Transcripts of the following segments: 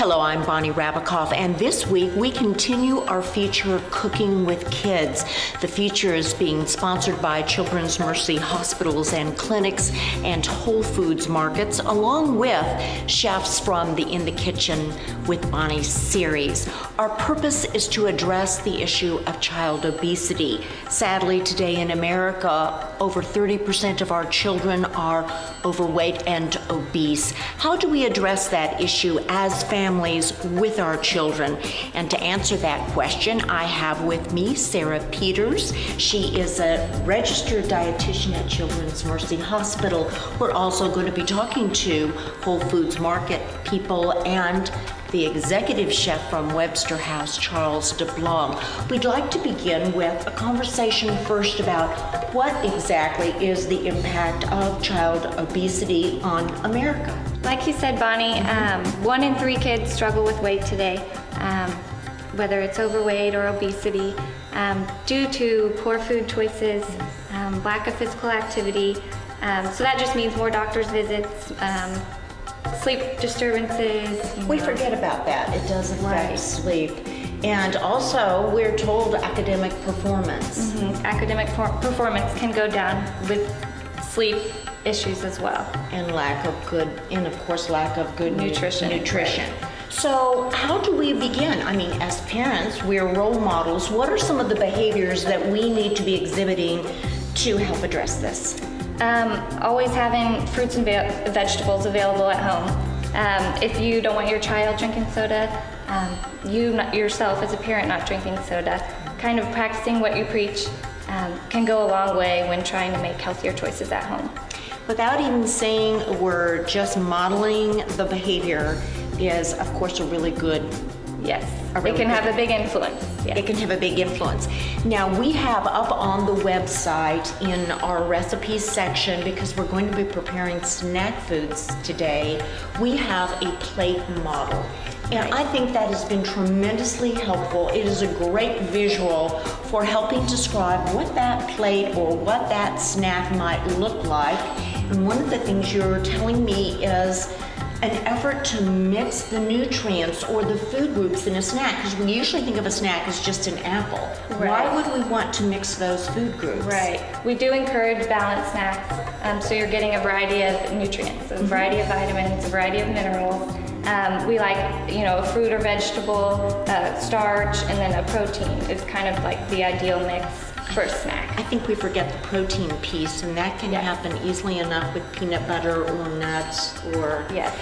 Hello, I'm Bonnie Rabikoff, and this week we continue our feature, Cooking with Kids. The feature is being sponsored by Children's Mercy Hospitals and Clinics and Whole Foods Markets, along with chefs from the In the Kitchen with Bonnie series. Our purpose is to address the issue of child obesity. Sadly, today in America, over 30% of our children are overweight and obese. How do we address that issue as families with our children? And to answer that question, I have with me Sarah Peters. She is a registered dietitian at Children's Mercy Hospital. We're also going to be talking to Whole Foods Market people and the executive chef from Webster House, Charles DeBlanc. We'd like to begin with a conversation first about what exactly is the impact of child obesity on America. Like you said, Bonnie, 1 in 3 kids struggle with weight today, whether it's overweight or obesity, due to poor food choices, lack of physical activity. So that just means more doctor's visits, sleep disturbances. We forget about that. It does affect sleep. And also, we're told academic performance. Academic performance can go down with sleep issues as well. And lack of good nutrition. Right. So how do we begin? I mean, as parents, we're role models. What are some of the behaviors that we need to be exhibiting to help address this? Always having fruits and vegetables available at home. If you don't want your child drinking soda, you yourself as a parent not drinking soda, kind of practicing what you preach can go a long way when trying to make healthier choices at home. Without even saying a word, just modeling the behavior is, of course, a really good. Yes, it can have a big influence. Yes. It can have a big influence. Now, we have up on the website in our recipes section, because we're going to be preparing snack foods today, we have a plate model. And I think that has been tremendously helpful. It is a great visual for helping describe what that plate or what that snack might look like. And one of the things you're telling me is an effort to mix the nutrients or the food groups in a snack, because we usually think of a snack as just an apple. Right. Why would we want to mix those food groups? Right. We do encourage balanced snacks, so you're getting a variety of nutrients, a variety of vitamins, a variety of minerals. We like, a fruit or vegetable, starch, and then a protein is kind of like the ideal mix for a snack. I think we forget the protein piece, and that can happen easily enough with peanut butter or nuts or... Yes.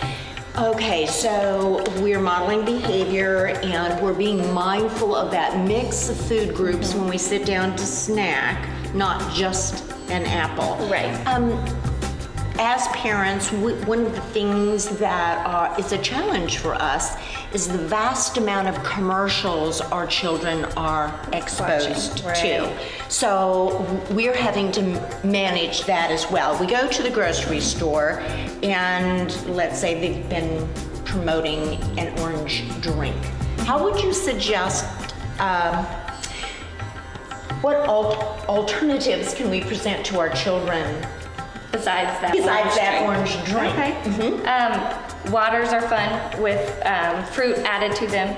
Okay, so we're modeling behavior and we're being mindful of that mix of food groups when we sit down to snack, not just an apple. Right. As parents, one of the things that is a challenge for us is the vast amount of commercials our children are exposed to. So we're having to manage that as well. We go to the grocery store and let's say they've been promoting an orange drink. How would you suggest, what alternatives can we present to our children Besides that orange drink? Okay. Waters are fun with fruit added to them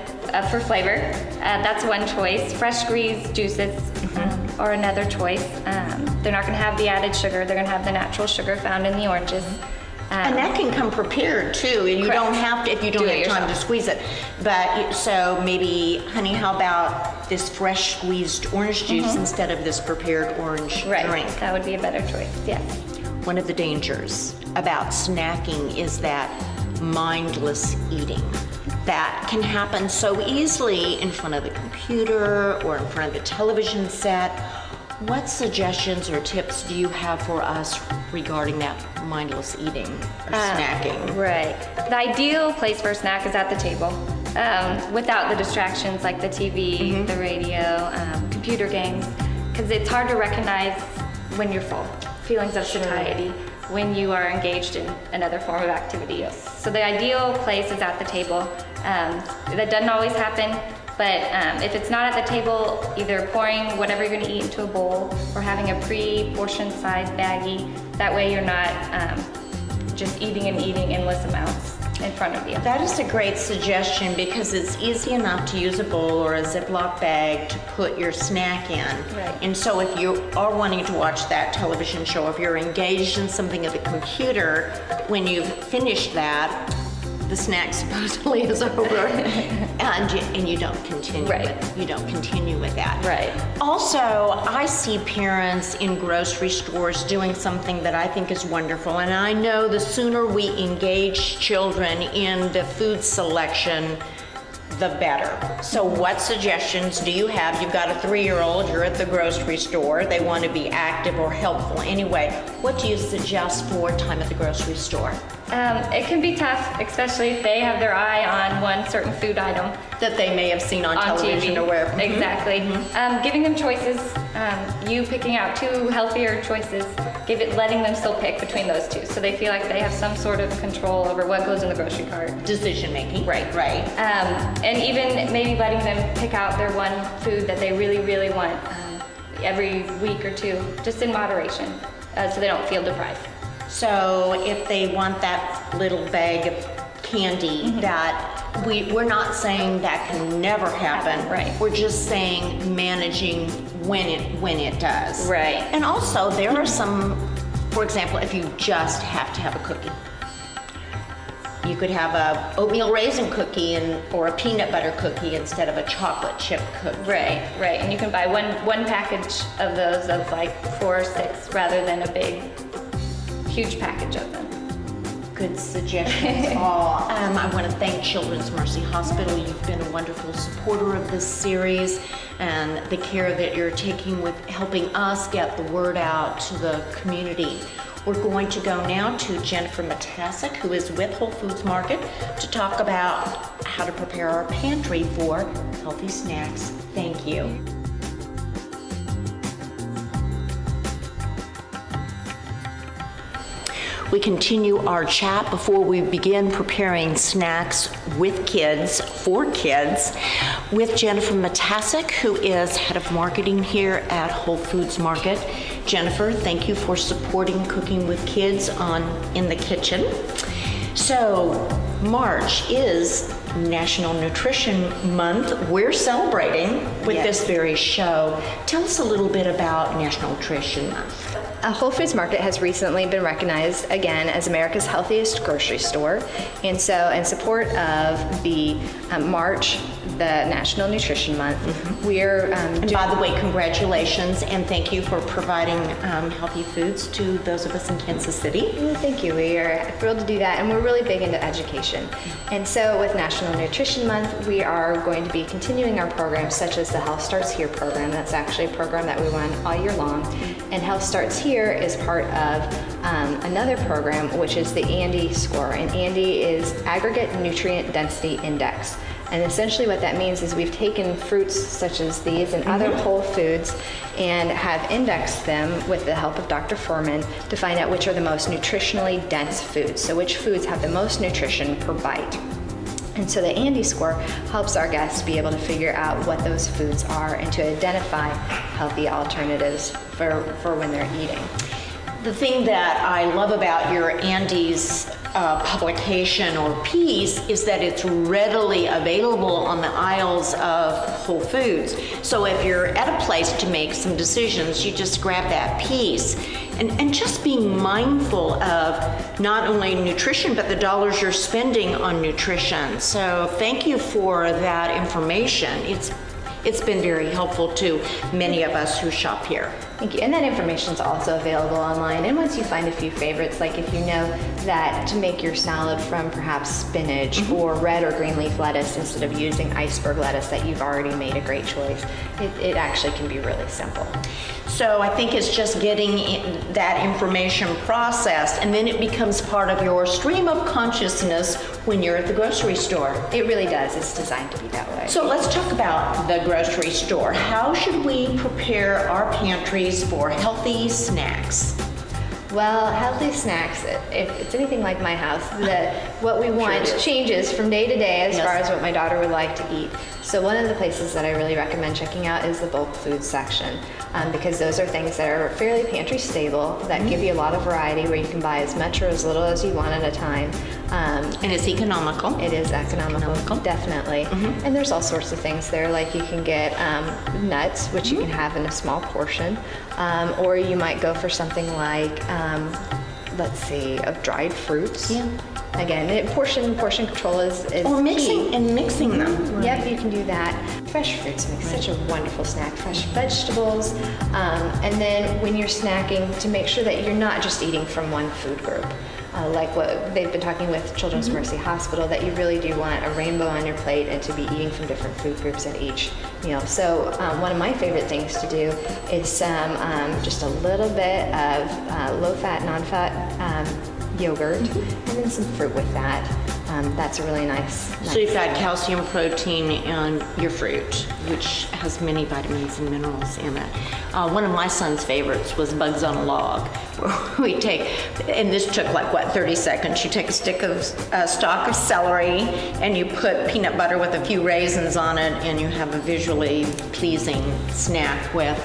for flavor. That's one choice. Fresh squeezed juices are another choice. They're not going to have the added sugar. They're going to have the natural sugar found in the oranges. And that can come prepared too. And you don't have to, if you don't have time to squeeze it. But so maybe, honey, how about this fresh squeezed orange juice instead of this prepared orange drink? That would be a better choice. Yes. One of the dangers about snacking is that mindless eating. That can happen so easily in front of the computer or in front of the television set. What suggestions or tips do you have for us regarding that mindless eating or snacking? Right. The ideal place for a snack is at the table, without the distractions like the TV, the radio, computer games, because it's hard to recognize when you're full. Feelings of satiety when you are engaged in another form of activity. So the ideal place is at the table. That doesn't always happen, but if it's not at the table, either pouring whatever you're going to eat into a bowl or having a pre-portion sized baggie. That way you're not just eating and eating endless amounts. in front of you. That is a great suggestion because it's easy enough to use a bowl or a Ziploc bag to put your snack in. Right. And so if you are wanting to watch that television show, if you're engaged in something at the computer, when you've finished that, the snack supposedly is over, and you don't continue. Right. You don't continue with that. Right. Also, I see parents in grocery stores doing something that I think is wonderful, and I know the sooner we engage children in the food selection, the better. So what suggestions do you have? You've got a 3-year-old, you're at the grocery store, they want to be active or helpful anyway. What do you suggest for time at the grocery store? It can be tough, especially if they have their eye on one certain food item That they may have seen on on television TV. or wherever. Exactly. Giving them choices, you picking out 2 healthier choices, letting them still pick between those 2, so they feel like they have some sort of control over what goes in the grocery cart. Decision making. Right. Right. And even maybe letting them pick out their one food that they really, really want every week or 2, just in moderation, so they don't feel deprived. So if they want that little bag of candy, that we're not saying that can never happen. Right. We're just saying managing when it does. Right. And also there are some, for example, if you just have to have a cookie. You could have a oatmeal raisin cookie or a peanut butter cookie instead of a chocolate chip cookie. Right. And you can buy one package of those of like 4 or 6 rather than a big, huge package of them. Good suggestions all. I want to thank Children's Mercy Hospital. You've been a wonderful supporter of this series and the care that you're taking with helping us get the word out to the community. We're going to go now to Jennifer Matasic, who is with Whole Foods Market, to talk about how to prepare our pantry for healthy snacks. Thank you. We continue our chat before we begin preparing snacks with kids, for kids, with Jennifer Matasic, who is head of marketing here at Whole Foods Market. Jennifer, thank you for supporting Cooking with Kids in the Kitchen. So, March is National Nutrition Month. We're celebrating with this very show. Tell us a little bit about National Nutrition Month. Whole Foods Market has recently been recognized again as America's healthiest grocery store. And so in support of the March, the National Nutrition Month, we're And by the way, congratulations and thank you for providing healthy foods to those of us in Kansas City. Thank you. We are thrilled to do that, and we're really big into education. And so with National Nutrition Month, we are going to be continuing our programs such as the Health Starts Here program. That's actually a program that we run all year long. And Health Starts Here is part of another program, which is the ANDI score. And ANDI is Aggregate Nutrient Density Index. And essentially what that means is we've taken fruits such as these and other whole foods and have indexed them with the help of Dr. Furman to find out which are the most nutritionally dense foods. So which foods have the most nutrition per bite. And so the ANDI score helps our guests be able to figure out what those foods are and to identify healthy alternatives for when they're eating. The thing that I love about your Andy's publication or piece is that it's readily available on the aisles of Whole Foods. So if you're at a place to make some decisions, you just grab that piece. And just being mindful of not only nutrition, but the dollars you're spending on nutrition. So thank you for that information. It's been very helpful to many of us who shop here. Thank you. And that information is also available online. And once you find a few favorites, like if you know that to make your salad from perhaps spinach or red or green leaf lettuce instead of using iceberg lettuce, that you've already made a great choice, it actually can be really simple. So I think it's just getting that information processed, and then it becomes part of your stream of consciousness when you're at the grocery store. It really does. It's designed to be that way. So let's talk about the grocery store. How should we prepare our pantries for healthy snacks? Well, healthy snacks, if it's anything like my house, what we want changes from day to day as far as what my daughter would like to eat. So one of the places that I really recommend checking out is the bulk food section, because those are things that are fairly pantry stable, that give you a lot of variety, where you can buy as much or as little as you want at a time. And it's economical. It is economical, definitely. And there's all sorts of things there, like you can get nuts, which you can have in a small portion, or you might go for something like, let's see, of dried fruits. Yeah. Again, portion control is Or key. mixing them. Yep, you can do that. Fresh fruits make such a wonderful snack. Fresh vegetables, and then when you're snacking, to make sure that you're not just eating from one food group. Like what they've been talking with Children's Mercy Hospital, that you really do want a rainbow on your plate and to be eating from different food groups at each meal. So one of my favorite things to do is some just a little bit of low-fat, non-fat yogurt, and then some fruit with that. That's a really nice. So you've got calcium, protein, and your fruit, which has many vitamins and minerals in it. One of my son's favorites was bugs on a log. We take, and this took like, what, 30 seconds. You take a stalk of celery, and you put peanut butter with a few raisins on it, and you have a visually pleasing snack with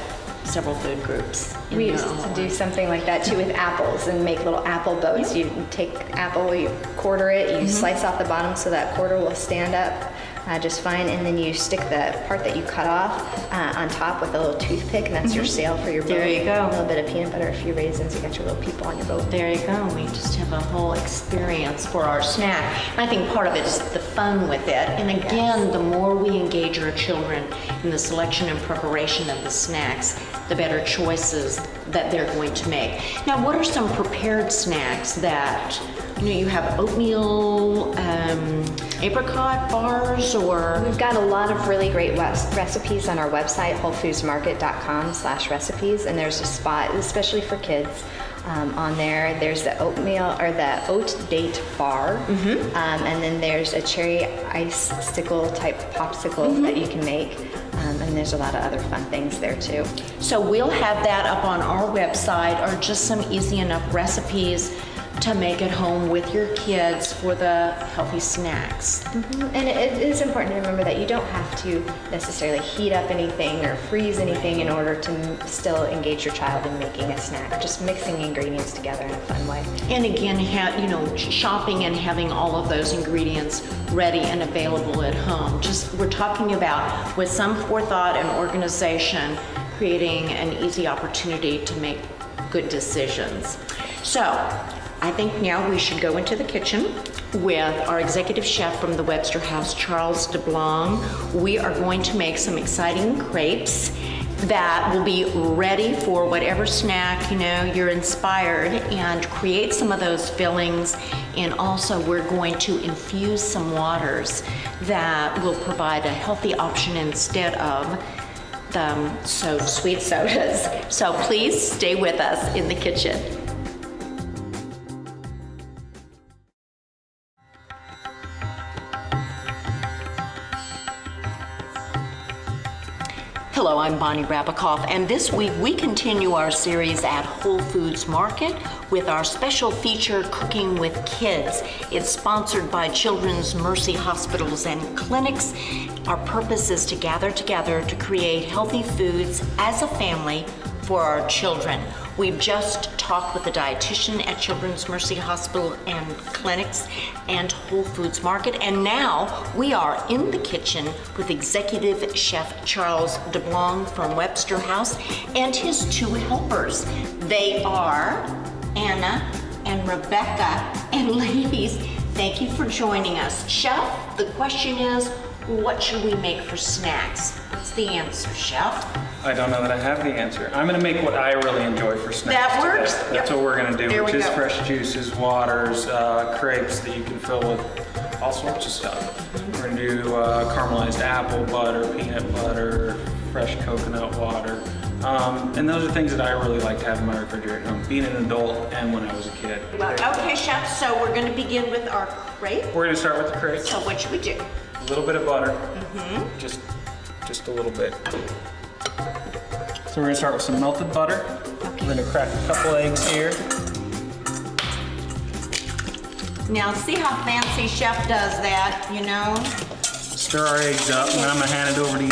several food groups. We used to do something like that too with apples and make little apple boats. You take apple, you quarter it, you slice off the bottom so that quarter will stand up just fine, and then you stick the part that you cut off on top with a little toothpick, and that's your sail for your boat. There you go. A little bit of peanut butter, a few raisins, you got your little people on your boat. There you go. We just have a whole experience for our snack. I think part of it is the fun with it. And again, the more we engage our children in the selection and preparation of the snacks, the better choices that they're going to make. Now, what are some prepared snacks that, you have oatmeal, apricot bars, or? We've got a lot of really great recipes on our website, wholefoodsmarket.com/recipes, and there's a spot, especially for kids, on there. There's the oatmeal, or the oat date bar, and then there's a cherry icicle type popsicle that you can make. And there's a lot of other fun things there too. So we'll have that up on our website, or just some easy enough recipes to make at home with your kids for the healthy snacks. And it is important to remember that you don't have to necessarily heat up anything or freeze anything in order to still engage your child in making a snack. Just mixing ingredients together in a fun way. And again, shopping and having all of those ingredients ready and available at home. We're talking about, with some forethought and organization, creating an easy opportunity to make good decisions. So, I think now we should go into the kitchen with our executive chef from the Webster House, Charles DeBlanc. We are going to make some exciting crepes that will be ready for whatever snack, you're inspired, and create some of those fillings. And also we're going to infuse some waters that will provide a healthy option instead of the sweet sodas. So please stay with us in the kitchen. Hello, I'm Bonnie Rabikoff, and this week we continue our series at Whole Foods Market with our special feature, Cooking with Kids. It's sponsored by Children's Mercy Hospitals and Clinics. Our purpose is to gather together to create healthy foods as a family for our children. We've just talked with a dietitian at Children's Mercy Hospital and Clinics and Whole Foods Market, and now we are in the kitchen with Executive Chef Charles DeBlanc from Webster House and his two helpers. They are Anna and Rebecca. And ladies, thank you for joining us. Chef, the question is, what should we make for snacks? What's the answer, Chef? I don't know that I have the answer. I'm going to make what I really enjoy for snacks. That works. Today. That's what we're going to do, There which we is go. fresh juices, waters, crepes that you can fill with all sorts of stuff. We're going to do caramelized apple butter, peanut butter, fresh coconut water. And those are things that I really like to have in my refrigerator at home, being an adult and when I was a kid. Okay, Chef, so we're going to begin with our crepe. We're going to start with the crepes. So what should we do? A little bit of butter, just a little bit. So we're going to start with some melted butter. We're going to crack a couple eggs here. Now see how fancy Chef does that, stir our eggs up, and I'm gonna hand it over to you.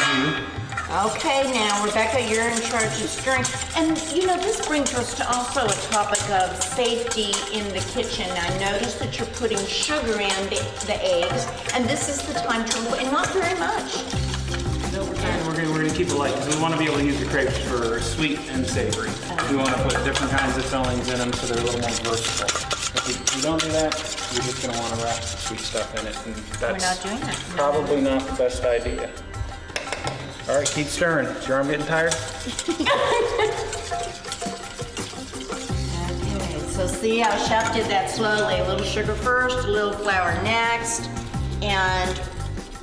Okay, now Rebecca, you're in charge of stirring. And you know, this brings us to also a topic of safety in the kitchen. I noticed that you're putting sugar in the eggs, and this is the time to, and not very much. No, we're gonna keep it light because we want to be able to use the crepes for sweet and savory. We want to put different kinds of fillings in them so they're a little more versatile. If we don't do that, we're just gonna want to wrap some sweet stuff in it, and that's not doing that. probably not the best idea. All right, keep stirring. Is your arm getting tired? Okay, so see how Chef did that slowly. A little sugar first, a little flour next. And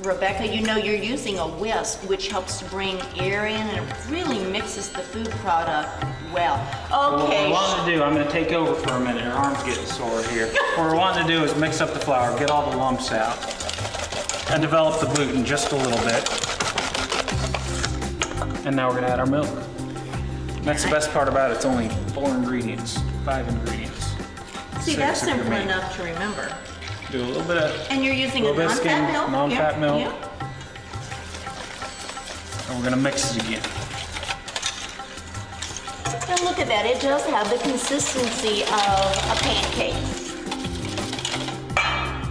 Rebecca, you know you're using a whisk, which helps to bring air in, and it really mixes the food product well. Okay. What we're wanting to do, I'm going to take over for a minute. Her arm's getting sore here. What we're wanting to do is mix up the flour, get all the lumps out, and develop the gluten just a little bit. And now we're going to add our milk. And that's the best part about it. It's only 4 ingredients, 5 ingredients. See, 6 that's if you're simple me. enough to remember. Do a little bit of, And you're using a little bit of non-fat skim, milk? non-fat Yeah, milk. yeah. And we're going to mix it again. And look at that, it does have the consistency of a pancake.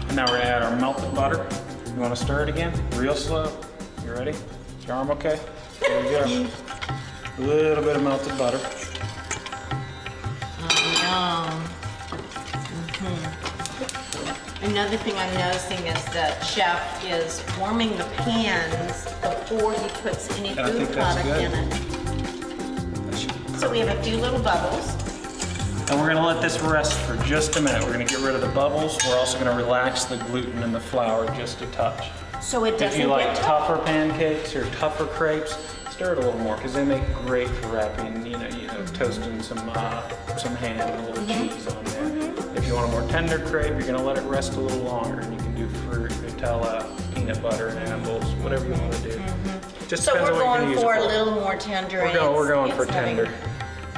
And now we're going to add our melted butter. You want to stir it again? Real slow. You ready? Is your arm okay? There we go. A little bit of melted butter. Yum. Another thing I'm noticing is that Chef is warming the pans before he puts any And I food think that's product good. in it. That should be So we have a few little bubbles. And we're gonna let this rest for just a minute. We're gonna get rid of the bubbles. We're also gonna relax the gluten in the flour just a touch. So it doesn't If you like get tough. tougher pancakes or tougher crepes, stir it a little more because they make great for wrapping. You know, toasting some ham and a little cheese on there. If you want a more tender crepe, you're gonna let it rest a little longer, and you can do fruit, Nutella, peanut butter, and apples, whatever you want to do. Just So depends we're on what you're going gonna use for it a for. little more tender. and We're going for it's having tender.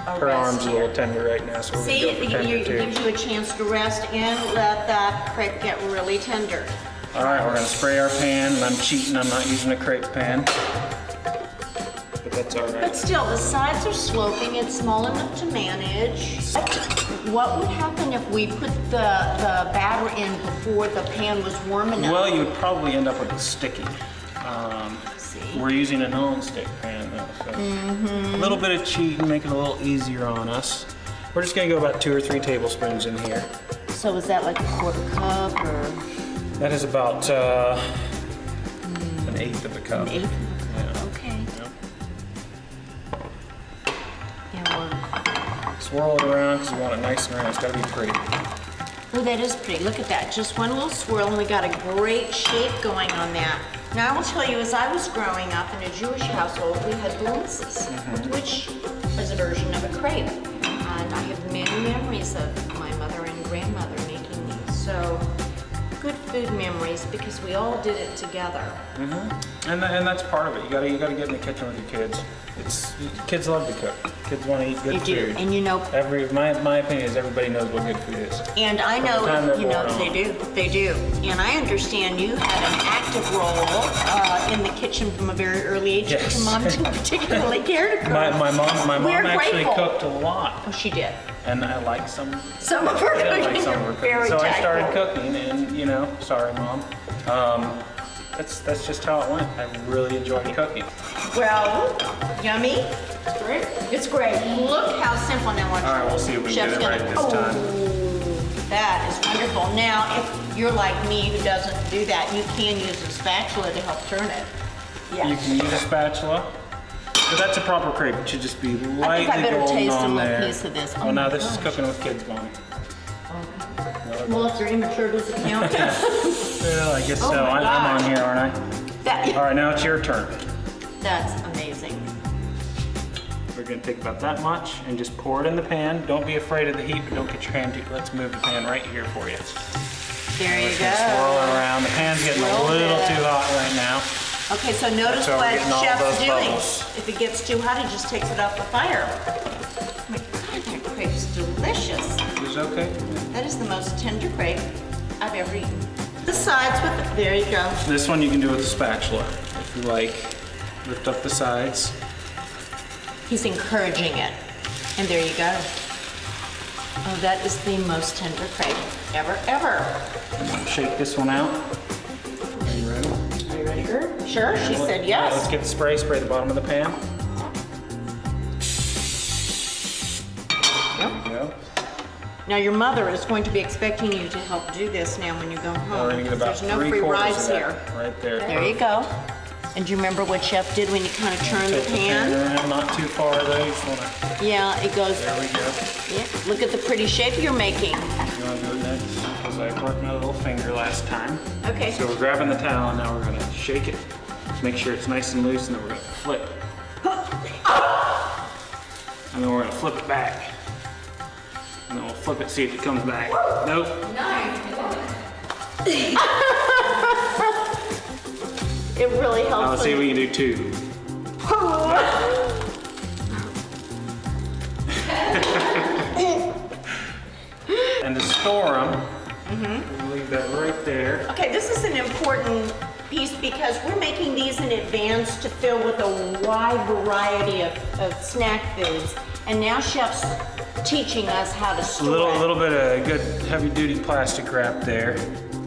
a Her rest arm's a here. little tender right now, so we're See, gonna go for tender it too. gives you a chance to rest and let that crepe get really tender. All right, we're gonna spray our pan, and I'm cheating, I'm not using a crepe pan. But that's all But right. still, the sides are sloping, it's small enough to manage. What would happen if we put the batter in before the pan was warm enough? Well, you would probably end up with it sticky. See? We're using a non-stick pan though, so a little bit of cheating, make it a little easier on us. We're just gonna go about 2 or 3 tablespoons in here. So is that like a quarter cup or That is about an 1/8 of a cup. an eighth? Yeah. Okay. Yep. Yeah, Swirl it around because you want it nice and round. It's gotta be pretty. oh, that is pretty. Look at that. Just one little swirl and we got a great shape going on that. Now I will tell you, as I was growing up in a Jewish household, we had blouses, which is a version of a crepe. And I have many memories of my mother and grandmother making these. So good food memories because we all did it together. And that's part of it. You gotta get in the kitchen with your kids. Kids love to cook. Kids want to eat good They do. food. And you know, My opinion is everybody knows what good food is. and I From the time know, they're you know, born on. they do. And I understand you had an active role in the kitchen from a very early age. Yes. Your mom didn't particularly care to cook. My mom We're actually grateful. cooked a lot, Oh, she did. and I like some. Some of her I didn't like cooking some of her are cooking, very so I started tactful. cooking, and sorry, Mom. That's just how it went. I really enjoyed cooking. Well, yummy. It's great. It's great. Look how simple. Now watch. All right, we'll see if we can Chef's get it right gonna- this time. Oh, that is wonderful. Now, if you're like me who doesn't do that, you can use a spatula to help turn it. Yeah. You can use a spatula, but that's a proper crepe. It should just be lightly I better golden taste a on little there. piece of this. Oh Well, now my this is gosh. cooking with kids, Mom. Well, if you're immature, does it count? Well, I guess Oh so. my I'm gosh. on here, aren't I? That- All right, now it's your turn. That's amazing. We're gonna take about that much and just pour it in the pan. Don't be afraid of the heat, but don't get your hand too. Let's move the pan right here for you. There you Just gonna swirl go. it around. The pan's getting a Swirl little it. too hot right now. Okay, so notice That's how we're what getting all Chef's those doing. bubbles. If it gets too hot, he just takes it off the fire. Oh my God, that crepe's delicious. Is it okay? That is the most tender crepe I've ever eaten. The sides with it. There you go. This one you can do with a spatula, if you like. Lift up the sides. He's encouraging it. And there you go. Oh, that is the most tender crepe ever. Shake this one out. Are you ready? Are you ready, Herb? Sure, she said Yeah, let's yes. get the spray the bottom of the pan. There you go. Now your mother is going to be expecting you to help do this now when you go home. We're gonna get about There's no free 3/4 rides of that here. right there. There you go. And do you remember what Chef did when you kind of turned the Take the pan pan? around, not too far though. You just wanna. Yeah, it goes. There we go. Yeah, look at the pretty shape you're making. You wanna do it next? Because I broke my little finger last time. Okay. So we're grabbing the towel and now we're gonna shake it. Make sure it's nice and loose, and then we're gonna flip. And then we're gonna flip it back. And then we'll flip it, see if it comes back. Nope. It really Now helps. let's see if we can do two. And to store them, we'll leave that right there. Okay, this is an important piece because we're making these in advance to fill with a wide variety of snack foods. And now Chef's teaching us how to A store little bit of good heavy-duty plastic wrap there.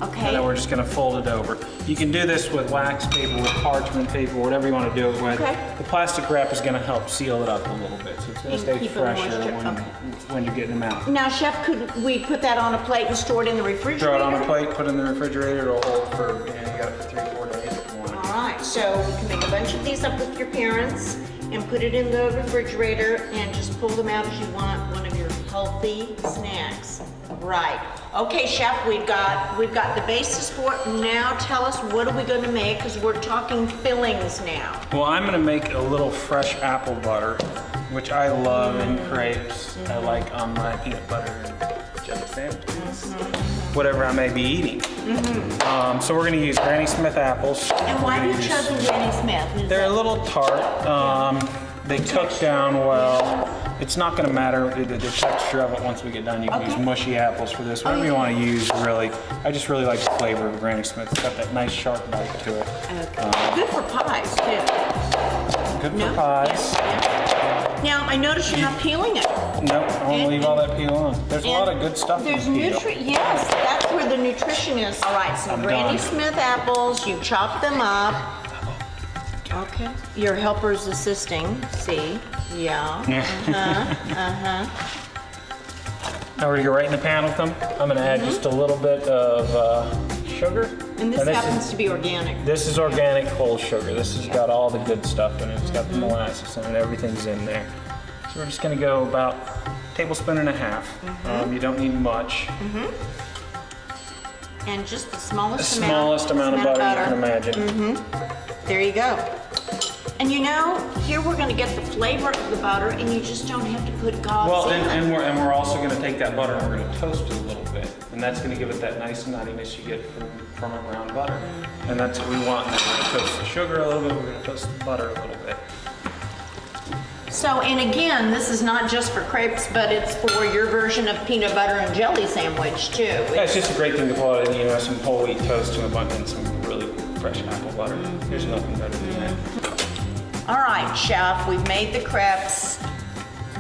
Okay. And then we're just gonna fold it over. You can do this with wax paper, with parchment paper, whatever you wanna do it with. Okay. The plastic wrap is gonna help seal it up a little bit, so it's gonna And stay keep the fresher moisture, when you're getting them out. Now, Chef, could we put that on a plate and store it in the refrigerator? Throw it on a plate, put it in the refrigerator, it'll hold for, you got it for 3-4 days if you want it. All right, so we can make a bunch of these up with your parents and put it in the refrigerator and just pull them out as you want, one of your healthy snacks. Right. Okay, Chef, we've got the basis for it. Now tell us, what are we going to make? Because we're talking fillings now. Well, I'm gonna make a little fresh apple butter, which I love in crepes. I like on my peanut butter and jelly sandwiches, whatever I may be eating. So we're gonna use Granny Smith apples. And why have you chosen Granny Smith? Is They're a that- little tart. They cook down well. It's not gonna matter the texture of it once we get done. You can Okay. use mushy apples for this, whatever you wanna use, really. I just really like the flavor of Granny Smith. It's got that nice sharp bite to it. Okay. Good for pies, too. Good No? for pies. Yeah. Now, I notice you're not peeling it. Nope, I wanna leave all that peel on. There's a lot of And good stuff in There's the peel. yes, that's where the nutrition is. All right, some I'm Granny done. Smith apples, you chop them up. Okay. Your helper's assisting, see? Yeah. Now we're gonna go right in the pan with them. I'm gonna add just a little bit of sugar. And this happens to be organic. This is organic whole sugar. This has got all the good stuff in it. It's got the molasses in it, everything's in there. So we're just gonna go about a tablespoon and a half. You don't need much. And just the The smallest smallest amount of butter you can imagine. There you go. And you know, here we're gonna get the flavor of the butter and you just don't have to put God's Well, in it. and we're also gonna take that butter and we're gonna toast it a little bit. And that's gonna give it that nice nuttiness you get from a brown butter. And that's what we want. And we're gonna toast the sugar a little bit, we're gonna toast the butter a little bit. So, and again, this is not just for crepes, but it's for your version of peanut butter and jelly sandwich too. Yeah, it's just a great thing to pull out, some whole wheat toast and a bunch and some really fresh apple butter. There's nothing better than that. All right, Chef, we've made the crepes.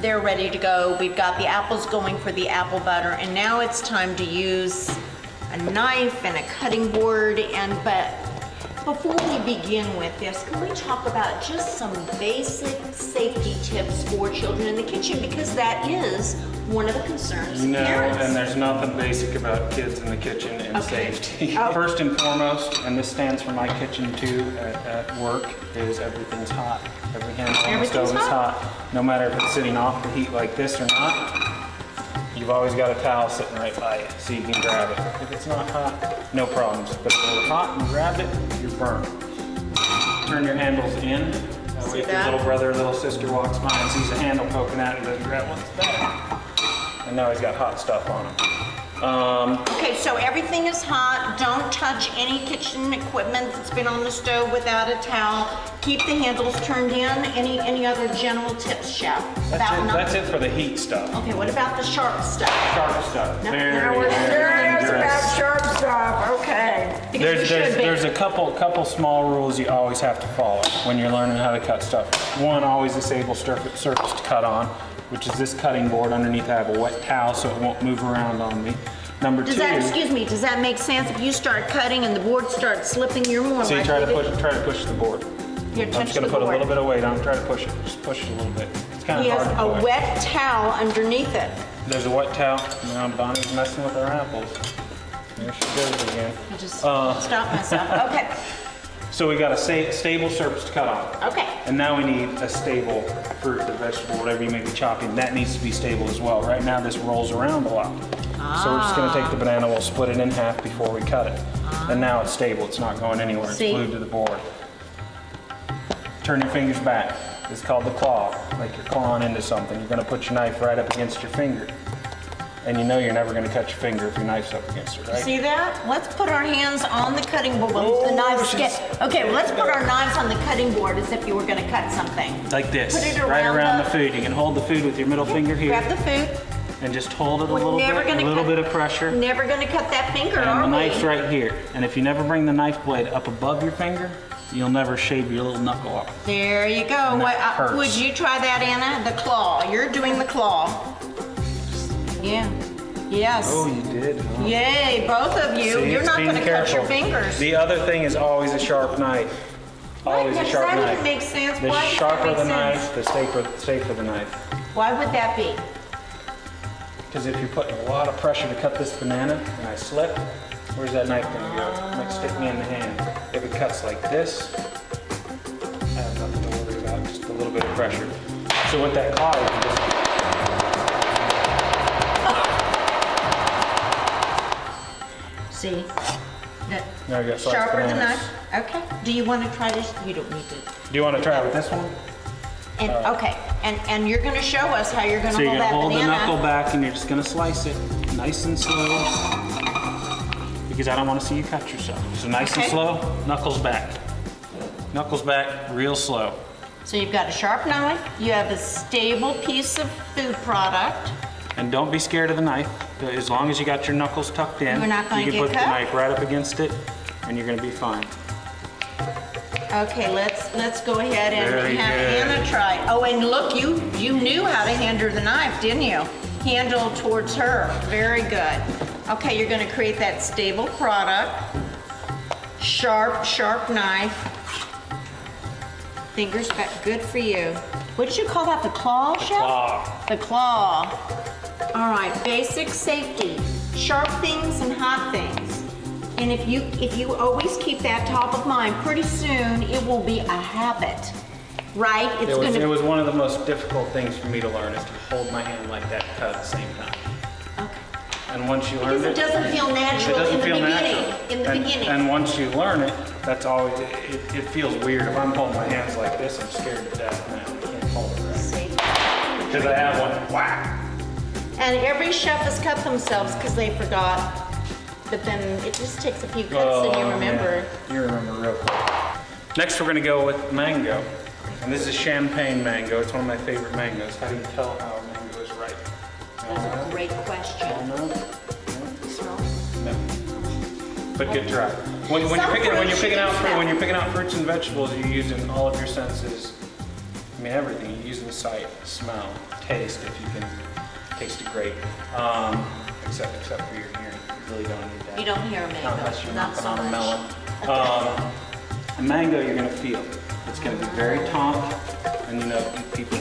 They're ready to go. We've got the apples going for the apple butter, and now it's time to use a knife and a cutting board. But before we begin with this, can we talk about just some basic safety tips for children in the kitchen? Because that is one of the concerns of parents. And there's nothing basic about kids in the kitchen and Okay. safety. Oh. First and foremost, and this stands for my kitchen too at work, is everything's hot. Every handle on the stove is Everything's hot. hot. No matter if it's sitting off the heat like this or not, you've always got a towel sitting right by you so you can grab it. If it's not hot, no problems. But if it's hot and you grabbed it, you're burned. Turn your handles in. That way if your little brother or little sister walks by and sees a handle poking out and doesn't grab, what's that? And now he's got hot stuff on him. Okay, so everything is hot. Don't touch any kitchen equipment that's been on the stove without a towel. Keep the handles turned in. Any other general tips, Chef? That's it for the heat stuff. Okay, what about the sharp stuff? Sharp stuff. No, Very, now we're very serious dangerous. about sharp stuff. Okay. there's a couple small rules you always have to follow when you're learning how to cut stuff. One, always disable surface to cut on, which is this cutting board. Underneath I have a wet towel so it won't move around on me. Number two. Excuse me, does that make sense? If you start cutting and the board starts slipping, you're more likely try to push the board. Here, I'm just going to put a little bit of weight on. Try to push it. Just push it a little bit. It's kind He of has hard to push. a wet towel underneath it. There's a wet towel. Now Bonnie's messing with our apples. There she goes again. I just stopped myself. Okay. So we got a stable surface to cut on. Okay. And now we need a stable fruit or vegetable, whatever you may be chopping. That needs to be stable as well. Right now this rolls around a lot. So we're just going to take the banana, we'll split it in half before we cut it. And now it's stable, it's not going anywhere, it's glued to the board. Turn your fingers back. It's called the claw, like you're clawing into something. You're going to put your knife right up against your finger. And you know you're never going to cut your finger if your knife's up against it, right? See that? Let's put our hands on the cutting board. The knives okay, well, let's put our knives on the cutting board as if you were going to cut something. Like this, Put it right around the the food. You can hold the food with your middle finger here. Grab the food. And just hold it a We're little never bit, gonna a little cut- bit of pressure. Never going to cut that finger, And are the we? knife's right here. And if you never bring the knife blade up above your finger, you'll never shave your little knuckle off. There you go. And that hurts. Would you try that, Anna? The claw. You're doing the claw. Yeah. Yes. Oh, you did, huh? Yay, both of you. See, You're it's not being going to cut your careful. fingers. The other thing is always a sharp knife. Always a Yes, sharp that knife. doesn't make sense. The Why does that sharper make the sense? knife, the safer the knife. Why would that be? Because if you're putting a lot of pressure to cut this banana and I slip, where's that knife going to go? It might stick me in the hand. If it cuts like this, I have nothing to worry about, just a little bit of pressure. So with that claw, you can just... See? That There you go, sliced sharper the bananas. knife. Okay. Do you want to try this? You don't need to. Do you want to try it with this one? And okay. And you're going to show us how you're going So to you're hold going to that hold the banana. knuckle back and you're just going to slice it nice and slow because I don't want to see you cut yourself. So nice and Okay. slow, knuckles back. Knuckles back, real slow. So you've got a sharp knife. You have a stable piece of food product. And don't be scared of the knife. As long as you got your knuckles tucked in, You're not gonna you can get put cut? the knife right up against it and you're going to be fine. Okay, let's go ahead and Very have good. Anna try. Oh, and look, you knew how to hand her the knife, didn't you? Handle towards her. Very good. Okay, you're going to create that stable product. Sharp knife. Fingers back. Good for you. What did you call that? The claw, Chef? Claw. The claw. All right, basic safety. Sharp things and hot things. And if you always keep that top of mind, pretty soon it will be a habit, right? It was one of the most difficult things for me to learn is to hold my hand like that and cut at the same time. Okay. And once you learn Because it doesn't feel natural in the beginning. And once you learn it, that's always, it feels weird. If I'm holding my hands like this, I'm scared to death now. I can't hold it right. See? Because I have one, whack. And every chef has cut themselves because they forgot. But then it just takes a few cuts and you remember. Yeah. You remember real quick. Next we're gonna go with mango. And this is champagne mango. It's one of my favorite mangoes. How do you tell how a mango is ripe? That's a great question. No? Smell? No. But good try. When you're Some picking fruits you can smell. when you're picking out fruits and vegetables, you're using all of your senses. I mean everything. You're using sight, smell, taste if you can taste a grape. Except for your hearing. You really don't need that. You don't hear a mango. Not unless you're Not knocking so on a much. melon. A mango you're gonna feel. It's gonna be very taut, and you know people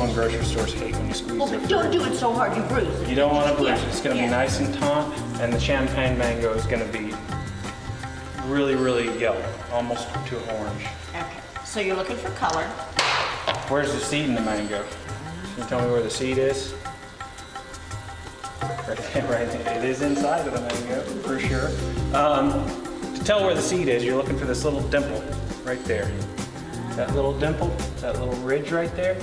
in grocery stores hate when you squeeze Well, their but fruit. don't do it so hard you bruise it. You don't want to bruise Yeah. it. It's going to Yeah. be nice and taut, and the champagne mango is going to be really, really yellow, almost to orange. Okay, so you're looking for color. Where's the seed in the mango? Can you tell me where the seed is? Right there, right there. It is inside of the mango, for sure. To tell where the seed is, you're looking for this little dimple right there. That little dimple, that little ridge right there,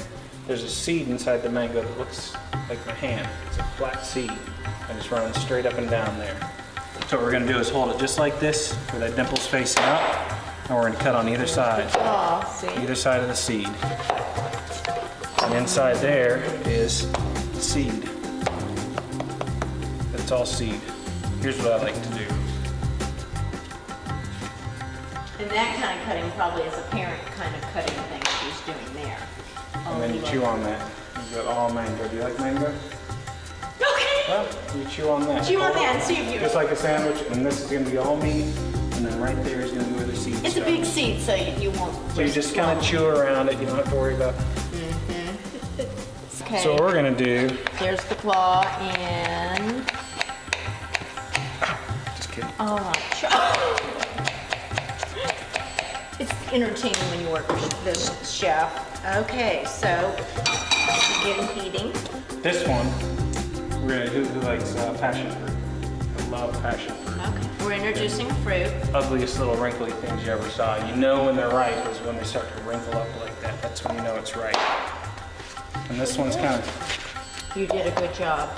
there's a seed inside the mango that looks like my hand. It's a flat seed, and it's running straight up and down there. So what we're gonna do is hold it just like this, where that dimple's facing up, and we're gonna cut on either side. Oh, see? Either side of the seed. And inside there is seed. It's all seed. Here's what I like to do. And that kind of cutting probably is a parent kind of cutting thing she's doing there. And then you chew on that. You've got all mango. Do you like mango? Okay. Well, you chew on that. Chew on that and see if you... Just like a sandwich, and this is going to be all meat, and then right there is going to be where the seeds It's a big seed, so you won't... So you just kind of chew around it. You don't have to worry about... Okay. So what we're going to do... There's the claw and... Just kidding. Oh, it's entertaining when you work with this chef. Okay, so begin heating. This one, we're going to do who likes passion fruit. I love passion fruit. Okay, we're introducing fruit. Ugliest little wrinkly things you ever saw. You know when they're ripe is when they start to wrinkle up like that. That's when you know it's ripe. And this one's kind of... You did a good job.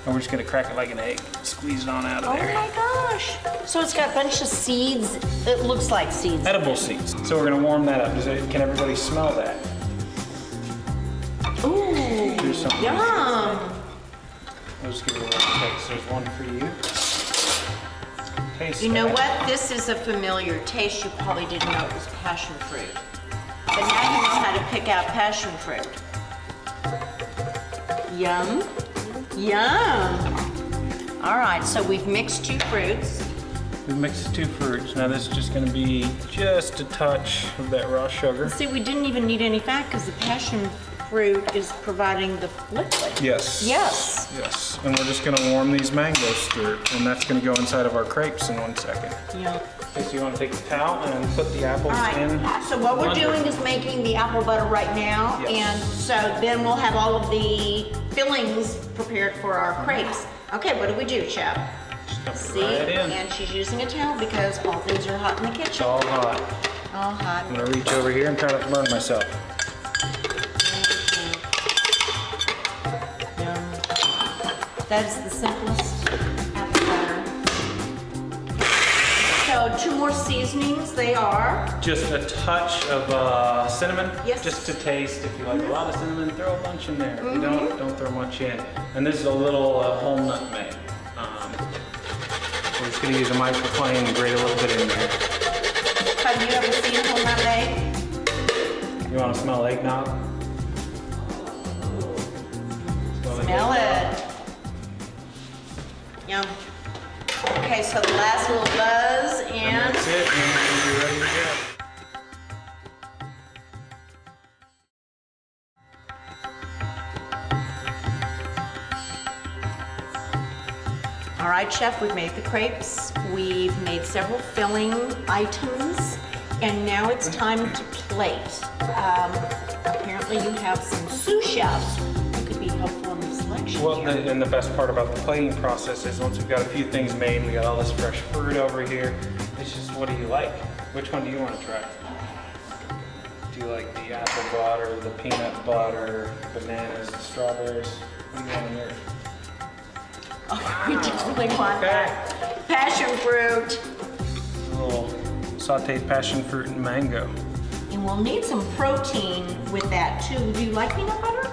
And we're just going to crack it like an egg. Squeeze it on out of Oh there. my gosh. So it's got a bunch of seeds. It looks like seeds. Edible seeds. So we're going to warm that up. Can everybody smell that? Ooh, Here's something. yum. I'll just give it a little taste. There's one for you. Taste You know that. what? This is a familiar taste. You probably didn't know it was passion fruit. But now you know how to pick out passion fruit. Yum. Yum. All right, so we've mixed two fruits. We mixed 2 fruits. Now this is just going to be just a touch of that raw sugar. See, we didn't even need any fat because the passion fruit is providing the liquid. Yes. Yes. Yes. And we're just going to warm these mangoes through, and that's going to go inside of our crepes in 1 second. Yeah. Okay, so you want to take the towel and put the apples All in. right, so what we're doing is making the apple butter right now, Yes. and so then we'll have all of the fillings prepared for our crepes. Okay, what do we do, Chef? Just dump it See, right in. and she's using a towel because all things are hot in the It's kitchen. all hot. All hot. I'm going to reach over here and try not to burn myself. Yum. That is the simplest apple butter. So 2 more seasonings, they are. Just a touch of cinnamon, Yes. just to taste. If you like a lot of cinnamon, throw a bunch in there. If you don't throw much in. And this is a little whole nutmeg. We're just going to use a microplane and grate a little bit in there. Have you ever seen whole nutmeg? You want to smell eggnog? Smell it. Yum. Okay, so the last little buzz And and that's it, and we're ready to go. all right, Chef, we've made the crepes. We've made several filling items, and now it's time to plate. Apparently you have some sous chefs who could be helpful in the selection Well, here. and the best part about the plating process is once we've got a few things made, we got all this fresh fruit over here. It's just, what do you like? Which one do you want to try? Do you like the apple butter, the peanut butter, bananas, the strawberries? What do you want in yours? We definitely want that. Passion fruit. A little sauteed passion fruit and mango. And we'll need some protein with that too. Do you like peanut butter?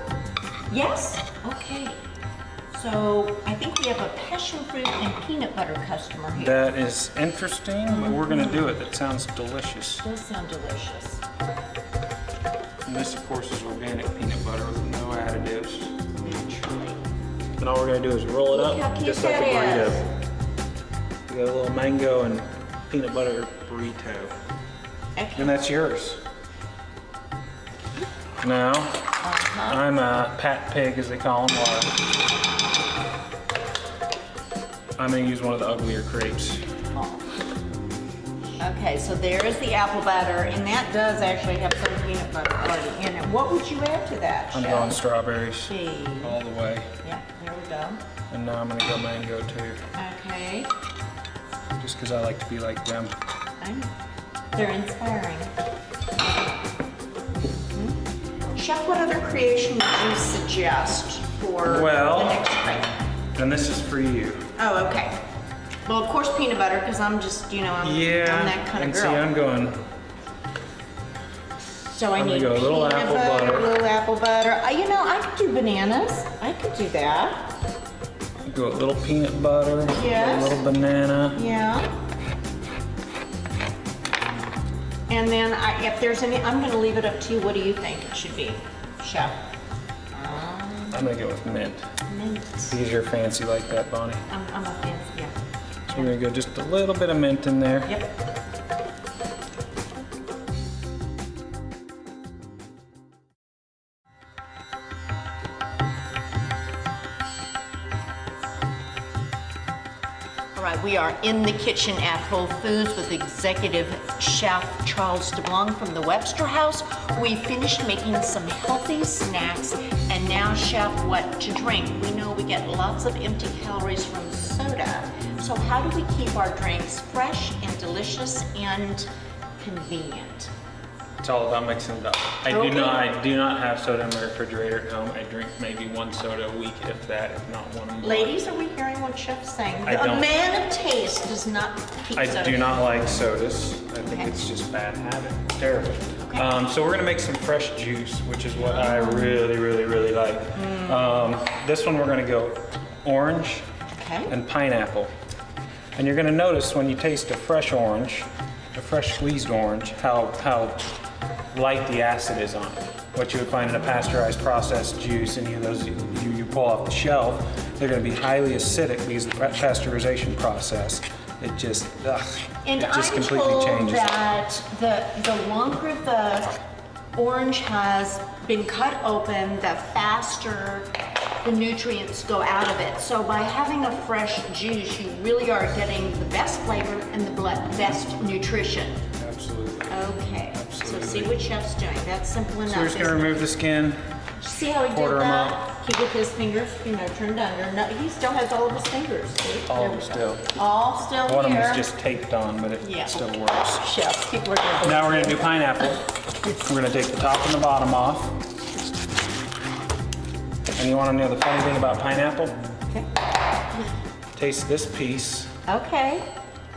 Yes? Okay. So I think we have a passion fruit and peanut butter customer here. That is interesting, but we're going to do it. That sounds delicious. Does sound delicious. And this, of course, is organic peanut butter with no additives. Naturally. And all we're going to do is roll it Look how up cute just like a that burrito. is. We got a little mango and peanut butter burrito. Okay. And that's yours. Now, I'm a pat pig, as they call them. I'm going to use one of the uglier crepes. Okay, so there is the apple butter, and that does actually have some peanut butter already in it. What would you add to that, I'm Chef? going strawberries See. all the way. Yeah, there we go. And now I'm going to go mango too, Okay. just because I like to be like them. They're inspiring. Chef, what other creation would you suggest for Well- the next crepe? And this is for you. Oh, okay. Well, of course, peanut butter, because I'm just, I'm that kind and of girl. see, I'm going. So I I'm gonna need go a peanut little apple butter. little apple butter. I could do bananas. I could do that. Go a little peanut butter, Yes. a little banana, Yeah. And then if there's any, I'm gonna leave it up to you. What do you think it should be, Chef? I'm gonna go with mint. Mint. These are fancy like that, Bonnie. I'm a fan, yeah. So we're gonna go just a little bit of mint in there. Yep. All right, we are in the kitchen at Whole Foods with Executive Chef Charles DeBlanc from the Webster House. We finished making some healthy snacks, and now, Chef, what to drink? We know we get lots of empty calories from soda. So how do we keep our drinks fresh and delicious and convenient? It's all about mixing it up. I do not have soda in my refrigerator at home. I drink maybe one soda a week, if that, if not one more. Ladies, are we hearing what Chef's saying? I don't. A man of taste does not keep soda. I do not like sodas. I think Okay. it's just bad habit. It's terrible. Okay. So we're gonna make some fresh juice, which is what I really, really, really like. This one we're gonna go orange Okay. and pineapple. And you're gonna notice when you taste a fresh orange, a fresh squeezed orange, how light the acid is on it. What you would find in a pasteurized processed juice, any of those you pull off the shelf, they're going to be highly acidic because of the pasteurization process. It just, And it just I'm completely told changes it. that the longer the orange has been cut open, the faster the nutrients go out of it. So by having a fresh juice, you really are getting the best flavor and the best nutrition. Absolutely. Okay, so Absolutely. see what Chef's doing. That's simple enough. So we're just going to isn't it? remove the skin. See how he did quarter 'em that? up. He with his fingers, turned under. No, he still has all of his fingers. See? All There of we them go. still. All still One of here. them is just taped on, but it Yeah. still works. Chefs, keep working. Now we're going to do pineapple. We're going to take the top and the bottom off. And you want to know the funny thing about pineapple? Okay. Taste this piece. Okay.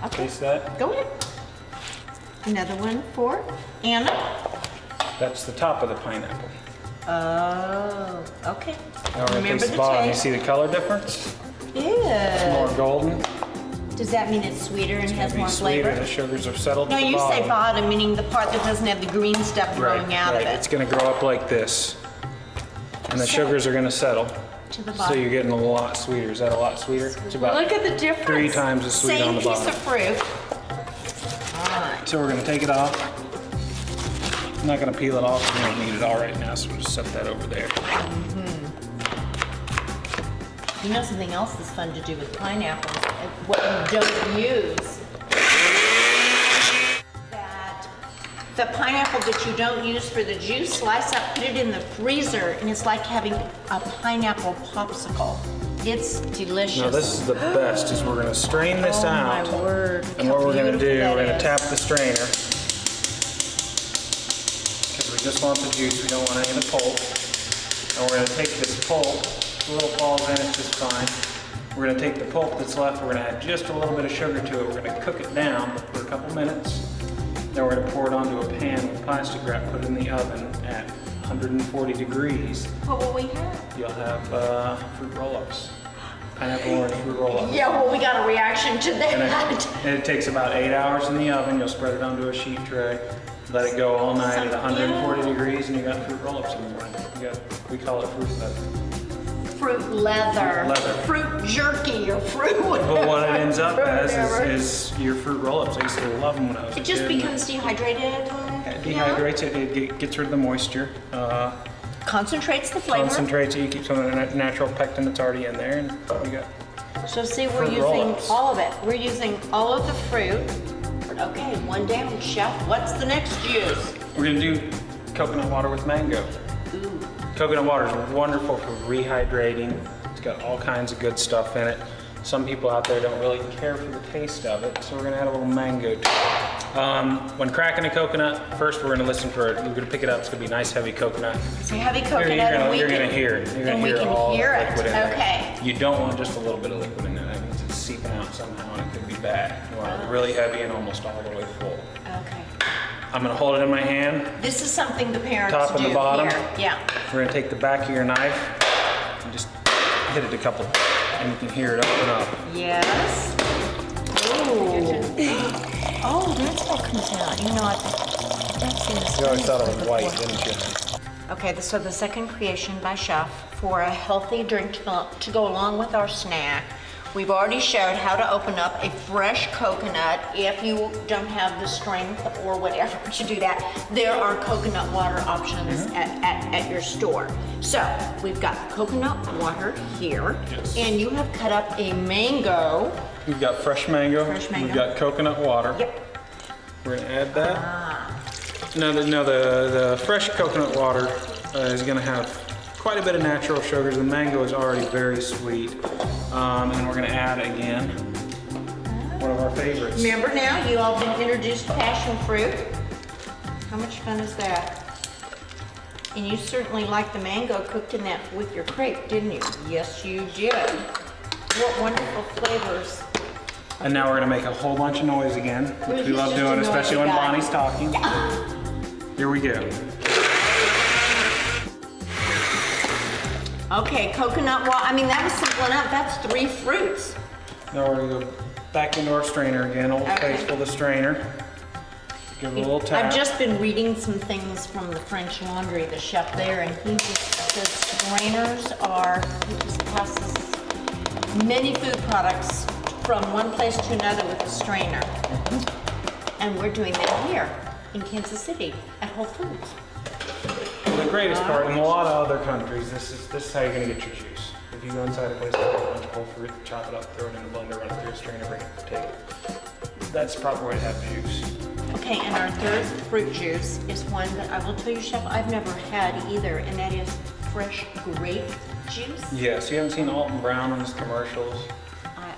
Okay. Taste that. Go ahead. Another one for Anna. That's the top of the pineapple. Oh, okay. Now we're going to Remember taste the the bottom. You taste. see the color difference? It's Ew. more golden. Does that mean it's sweeter and has Maybe more sweeter. flavor? The sugars have settled No, to the you bottom. say bottom, meaning the part that doesn't have the green stuff growing out of It's it. going to grow up like this. And the So- sugars are going to settle. To the So bottom. you're getting a lot sweeter. Is that a lot sweeter? It's about Look at the difference. 3 times as sweet Same on the piece bottom. of fruit. All right. So we're going to take it off. I'm not going to peel it off. We don't need it all right now, so we'll just set that over there. You know something else that's fun to do with pineapples? What you don't use. That the pineapple that you don't use for the juice, slice up, put it in the freezer, and it's like having a pineapple popsicle. It's delicious. Now this is the best, is we're going to strain this Oh out. my word. And How what we're going to beautiful do, that we're going is. to tap the strainer. Because we just want the juice, we don't want any of the pulp. And we're going to take this pulp, a little falls in, it's just fine. We're going to take the pulp that's left, we're going to add just a little bit of sugar to it. We're going to cook it down for a couple minutes. Then we're going to pour it onto a pan with plastic wrap, put it in the oven at 140 degrees. What will we have? You'll have fruit roll-ups. Pineapple orange fruit roll-ups. Yeah, well, we got a reaction to And that. it takes about 8 hours in the oven. You'll spread it onto a sheet tray, let it go all night at 140 degrees, and you got fruit roll-ups in the morning. We call it fruit leather. Fruit leather. Leather. Fruit jerky or fruit whatever. But what it ends up as Whatever. is your fruit roll-ups. I used to love them when I was a It just kid. becomes dehydrated. It dehydrates it. It gets rid of the moisture. Concentrates the flavor. Concentrates it. You keep some of the natural pectin that's already in there, and you got. So see, we're Fruit using roll-ups. all of it. We're using all of the fruit. Okay, one down, Chef. What's the next juice? We're gonna do coconut water with mango. Ooh. Coconut water is wonderful for rehydrating. It's got all kinds of good stuff in it. Some people out there don't really care for the taste of it, so we're gonna add a little mango to it. When cracking a coconut, first we're gonna listen for it. We're gonna pick it up. It's gonna be nice heavy coconut. It's a heavy You're coconut, and we gonna can hear it. You're gonna and we hear can all hear the it. liquid in there. Okay. You don't want just a little bit of liquid in there. That means it's seeping out somehow, and it could be bad. You want it really heavy and almost all the way full. Okay. I'm gonna hold it in my hand. This is something the parents Top and do the bottom. here. Yeah. We're gonna take the back of your knife and just hit it a couple, and you can hear it open up. Yes. Oh, that's what comes out. You know, that's in the You always thought it was before. white, didn't you? Okay, so the second creation by Chef for a healthy drink to go along with our snack. We've already showed how to open up a fresh coconut if you don't have the strength or whatever to do that. There are coconut water options at your store. So we've got coconut water here, Yes. and you have cut up a mango. We've got fresh mango. Fresh mango. We've got coconut water. Yep. We're gonna add that. Now the fresh coconut water is gonna have quite a bit of natural sugars. The mango is already very sweet. And we're gonna add again one of our favorites. Remember now, you all been introduced to passion fruit. How much fun is that? And you certainly liked the mango cooked in that with your crepe, didn't you? Yes, you did. What wonderful flavors. And now we're gonna make a whole bunch of noise again, which we He's love just doing, a especially noisy when guy. Bonnie's talking. Here we go. Okay, coconut water. I mean, that was simple enough. That's 3 fruits. Now we're gonna go back into our strainer again, Old Okay. Faithful the strainer. Give it a little tap. I've just been reading some things from the French Laundry, the chef there, and he just says strainers are, he just passes many food products from one place to another with a strainer. And we're doing that here in Kansas City at Whole Foods. The greatest part, in a lot of other countries, this is how you're gonna get your juice. If you go inside a place with a bunch of whole fruit, chop it up, throw it in a blender, run it through a strainer, bring it to the table. That's the proper way to have juice. Okay, and our third fruit juice is one that I will tell you, Chef, I've never had either, and that is fresh grape juice. Yes, you haven't seen Alton Brown on his commercials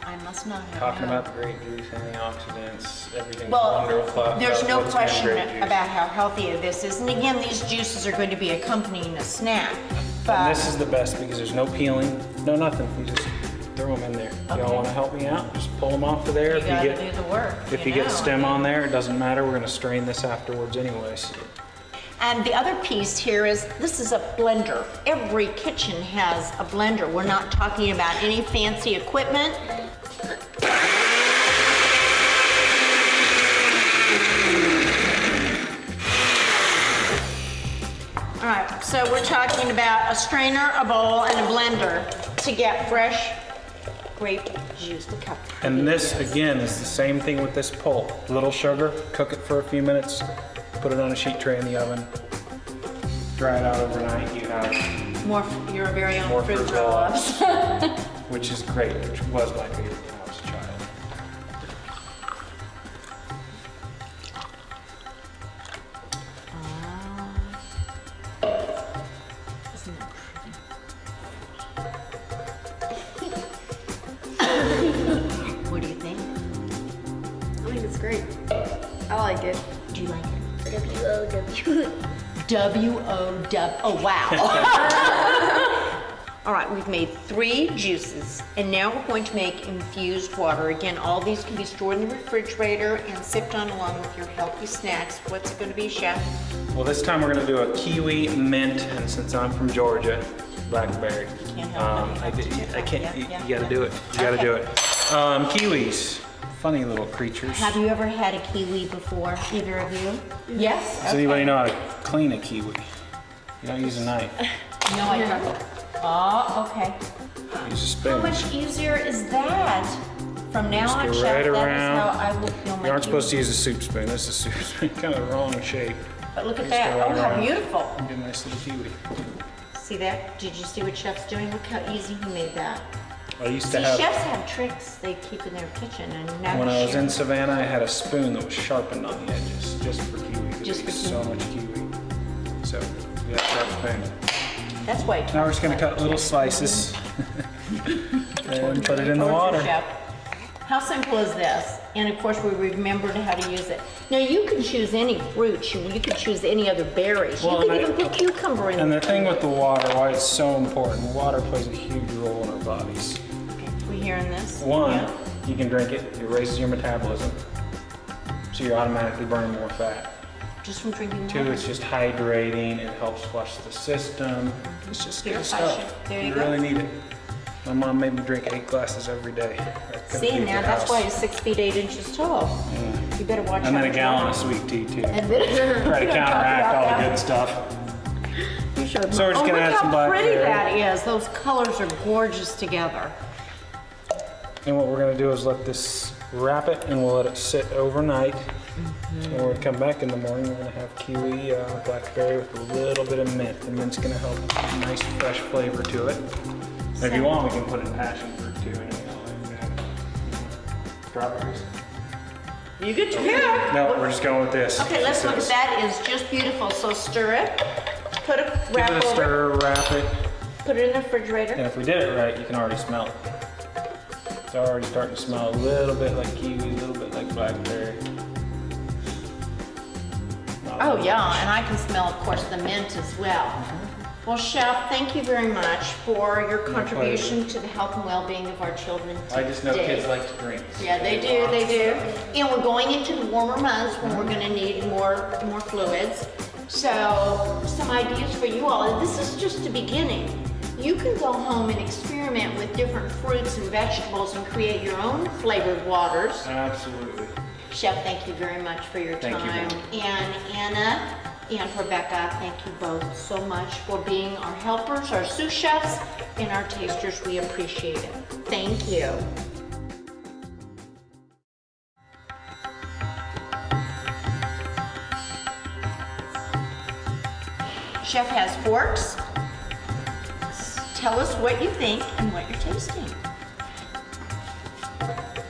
I must not have. talking no. about the grape juice, antioxidants, everything's Well, wonderful. there's no what's in question grape juice. about how healthy this is. And again, these juices are going to be accompanying a snack. And But this is the best because there's no peeling, no nothing. You just throw them in there. Okay. Y'all want to help me out? Just pull them off of there. you gotta do the work. If you get know. stem on there, it doesn't matter. We're gonna strain this afterwards anyways. And the other piece here is, this is a blender. Every kitchen has a blender. We're not talking about any fancy equipment. All right, so we're talking about a strainer, a bowl, and a blender to get fresh grape juice to cup. And this again is the same thing with this pulp. Little sugar, cook it for a few minutes, put it on a sheet tray in the oven, dry it out overnight. You have, More your very own More fruit fruit roll-ups. which is great, which was my favorite when I was a child. Isn't that pretty? What do you think? I think it's great. I like it. Do you like it? W-O-W. W-O-W. Oh, wow. All right, we've made 3 juices, and now we're going to make infused water. Again, all these can be stored in the refrigerator and sipped on along with your healthy snacks. What's it going to be, Chef? Well, this time we're gonna do a kiwi mint, and since I'm from Georgia, blackberry. Can't help it. I can't. Yeah, You yeah, gotta yeah. do it. You gotta Okay. do it. Kiwis, funny little creatures. Have you ever had a kiwi before, either of you? Yes? Does anybody know how to clean a kiwi? You don't use a knife. No, I don't. Oh, okay. Use a How spoon. much easier is that? From now Just on, go Chef, right that is around. how I will feel my You aren't supposed to kiwi. use a soup spoon. This is a soup spoon, kind of the wrong shape. But look at Just that. go Oh, right how around. beautiful. Get a nice little kiwi. See that? Did you see what Chef's doing? Look how easy he made that. I used See, to have, chefs have tricks they keep in their kitchen and never when I was share. in Savannah, I had a spoon that was sharpened on the edges just for kiwi. 'cause Just I for ate so much kiwi. So, we got a sharp spoon. That's why. Now we're just gonna cut little slices and put it in the water. Chef. How simple is this? And of course, we remembered how to use it. Now you can choose any fruit. You could choose any other berries. Well, you could and even put cucumber in. And the thing with the water, why it's so important, water plays a huge role in our bodies. Okay, we hearing this? One, Yeah. you can drink it, it raises your metabolism, so you're automatically burning more fat. Just from drinking water. 2, it's just hydrating, it helps flush the system. It's just good Purifies stuff. you. There you You go. really need it. My mom made me drink 8 glasses every day. That couldn't See, leave now the that's house. why he's 6 feet 8 inches tall. You better watch out. And then a for gallon that. of sweet tea too. And then Try to counteract all the good stuff. You should. So we're just oh, gonna look add how some pretty blackberry. that is. Those colors are gorgeous together. And what we're gonna do is let this wrap it, and we'll let it sit overnight. And when we come back in the morning, we're gonna have kiwi, blackberry with a little bit of mint. The mint's gonna help a nice fresh flavor to it. And if you want, we can put in passion fruit too, and like that. Strawberries. You get your pick. No, we're just going with this. Okay, let's look at This. that. It's just beautiful. So stir it. Put a Give wrap it a over. stir, wrap it. Put it in the refrigerator. And if we did it right, you can already smell it. It's already starting to smell a little bit like kiwi, a little bit like blackberry. Not Oh really yeah, much. and I can smell, of course, the mint as well. Well, Chef, thank you very much for your contribution to the health and well-being of our children today. I just know kids like to drink. Yeah, they do, they do. And we're going into the warmer months when we're gonna need more fluids. So, some ideas for you all, and this is just the beginning. You can go home and experiment with different fruits and vegetables and create your own flavored waters. Absolutely. Chef, thank you very much for your Thank you, time. Mom. And Anna and Rebecca, thank you both so much for being our helpers, our sous chefs, and our tasters. We appreciate it. Thank you. Chef has forks. Tell us what you think and what you're tasting.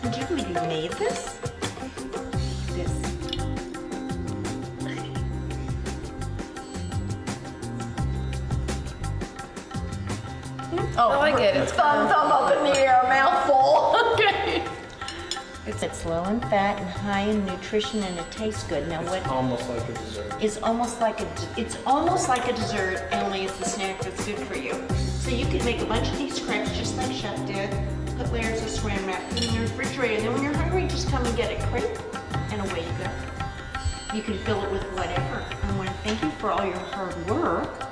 Would you believe you made this? This. Oh, I like it. It's thumbs up in the air, mouthful. Okay. It's low in fat and high in nutrition, and it tastes good. Now what? Almost like a dessert. It's almost like a dessert, only it's a snack that's good for you. So you could make a bunch of these crepes just like Chef did. Put layers of saran wrap in your refrigerator, and then when you're hungry, just come and get a crepe, and away you go. You can fill it with whatever. I want to thank you for all your hard work.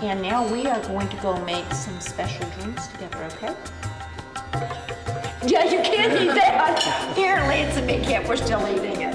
And now we are going to go make some special drinks together, okay? Yeah, you can't eat that. Apparently it's a big hit. We're still eating it.